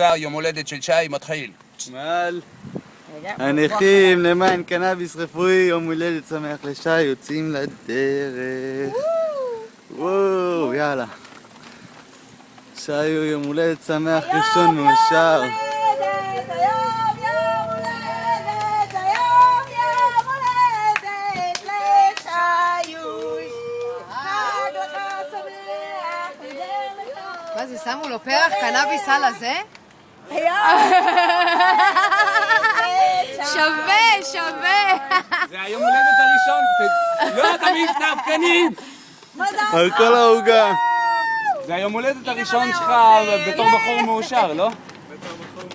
יום הולדת של שי מתחיל. מעל הנכים למען קנאביס רפואי, יום הולדת שמח לשי, יוצאים לדרך. וואו, יאללה. שי הוא יום הולדת שמח ראשון מאושר. מה זה, שמו לו פרח קנאביס על הזה? שווה, שווה. זה היום הולדת הראשון. לא, תמיד סנפקנים. על כל העוגה. זה היום הולדת הראשון שלך בתור בחור מאושר, לא? בתור בחור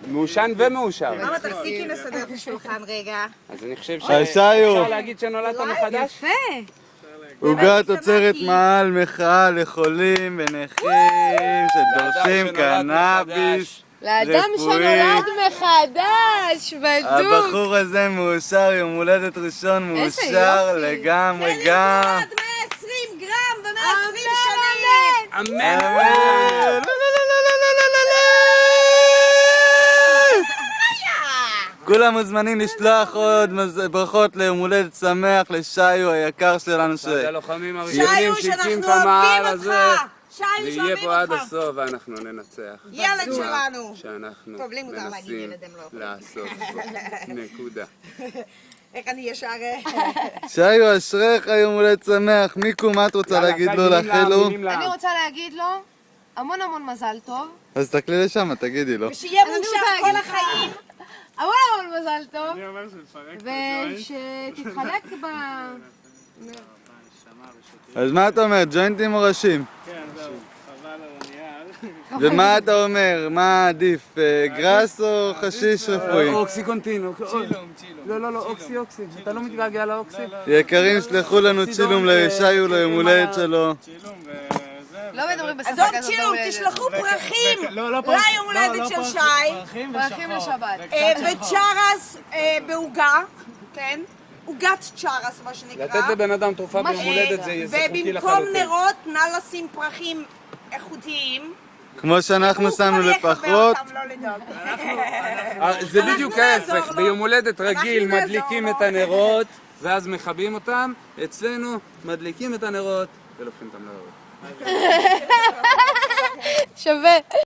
מאושן ומאושר. למה תפסיקי לסדר את השולחן רגע? אז אני חושב שאפשר שאפשר להגיד שנולדת מחדש. יפה. עוגה תוצרת מעל מחאה לחולים ונכים שדורשים קנאביס לאדם שנולד מחדש, בדוק. הבחור הזה מאושר, יום הולדת ראשון מאושר לגמרי גם. 120 גרם ב-120 שנים. אמן. כולם מוזמנים לשלוח עוד ברכות ליום הולדת שמח לשיו היקר שלנו זה הלוחמים שיו, הראשונים שאנחנו שהקים את המעל אוהבים הזה. אותך. שיו, ויהיה שאוהבים פה עד אותך. הסוף ואנחנו ננצח. ילד שלנו. שאנחנו טוב, לי מותר להגיד מנסים ילד, הם לא יכולים. לעשות פה. נקודה. איך אני ישר... שיו אשריך יום הולדת שמח. מיקו, מה את רוצה להגיד לו, לאחל לו? אני רוצה להגיד לו המון המון מזל טוב. אז תקלי לשם, תגידי לו. ושיהיה מאושר כל החיים. המון המון מזל טוב. אני אומר שלפרק את הג'וינט. ושתתחלק ב... אז מה אתה אומר, ג'וינטים או ראשים? כן, זהו, חבל על הנייר. ומה אתה אומר, מה עדיף, גראס או חשיש רפואי? אוקסיקונטין. צ'ילום. לא, אוקסי. אתה לא מתגעגע לאוקסי? יקרים, שלחו לנו צילום לשיו ליום הולדת שלו. צילום וזהו. לא מדברים בשפה עזוב כזאת. צילום, תשלחו פרחים לא ליום הולדת של שי. פרחים לשבת. וצ'רס בעוגה, כן? עוגת צ'רס, מה שנקרא. לתת לבן אדם תרופה ביום הולדת זה חוקי לחלוטין. ובמקום נרות, נא לשים פרחים איכותיים. כמו שאנחנו שמנו הוא כבר יחבר לפחות. אותם, לא לדאוג. זה בדיוק נעזור ההפך, לו. ביום הולדת רגיל אנחנו נעזור מדליקים לו. את הנרות ואז מכבים אותם, אצלנו מדליקים את הנרות ולוקחים אותם לאור. שווה.